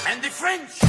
And the French.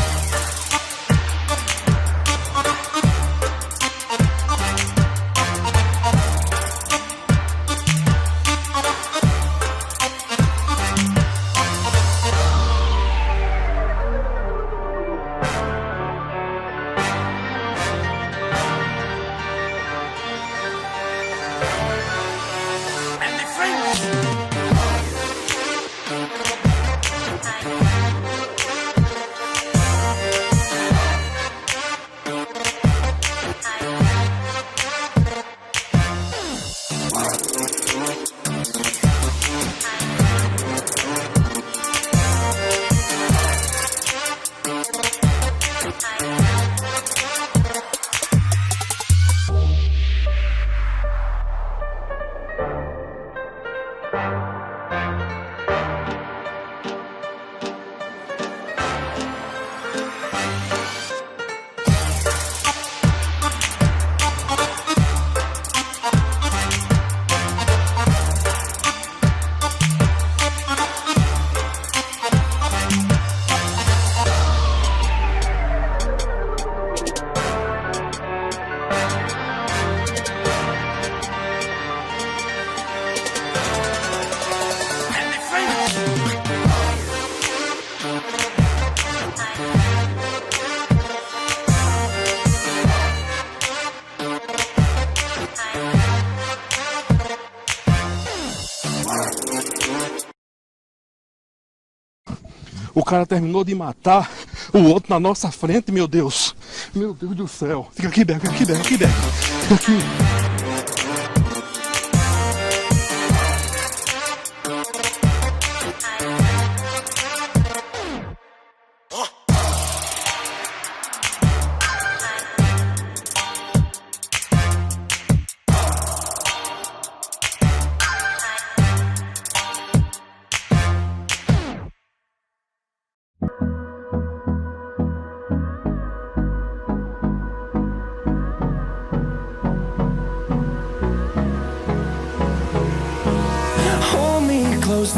O cara terminou de matar o outro na nossa frente, meu Deus. Meu Deus do céu. Fica aqui, Beco, fica aqui, Beco, aqui, Beco. Fica aqui.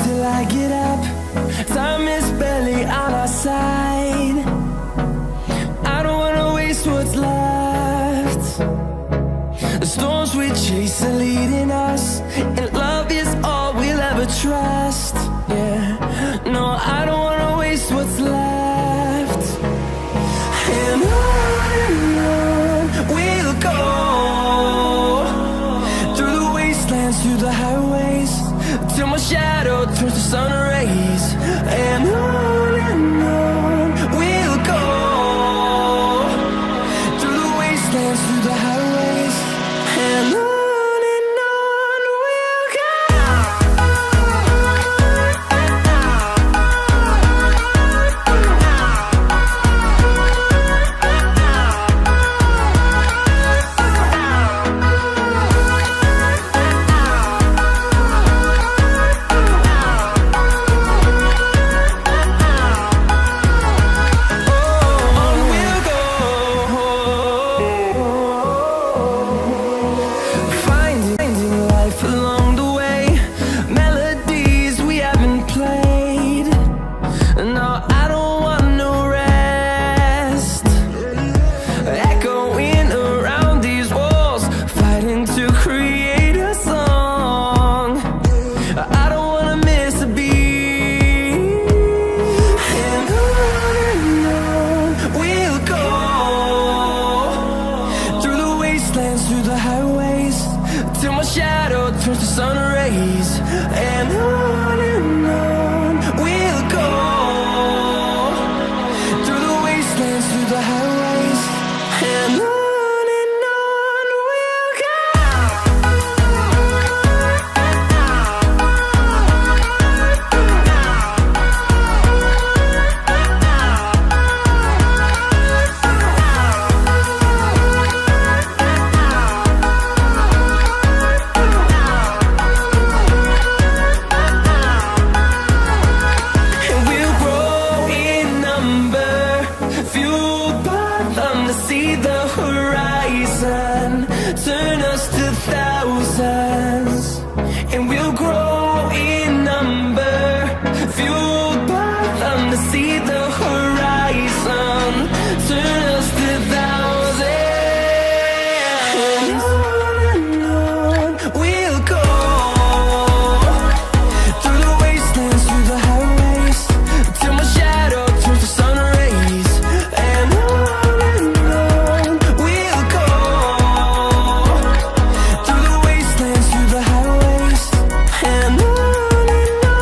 Till I get up, time is barely on our side. I don't wanna waste what's left. The storms we chase are leading us, and love is all we'll ever trust. Yeah, no, I don't wanna waste what's left. And on we'll go, through the wastelands, through the highways, till my shadow turns to sun rays. And on we'll go, through the wastelands, through the highways. And on we'll go. grow in number, fueled by them to see the horizon, turn us to thousands. And on we'll go, through the wastelands, through the highways, till my shadow turns to sun rays. And on we'll go, through the wastelands, through the highways. And on we'll go.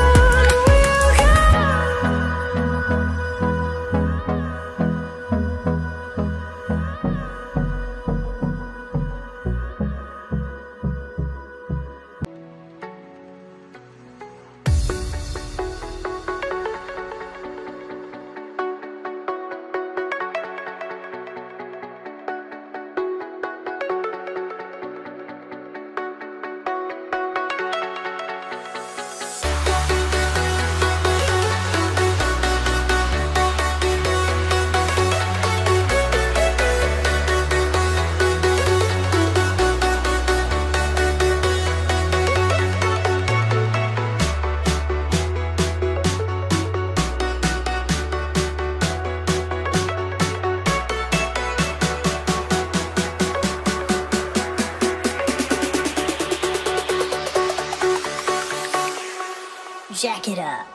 Jack it up.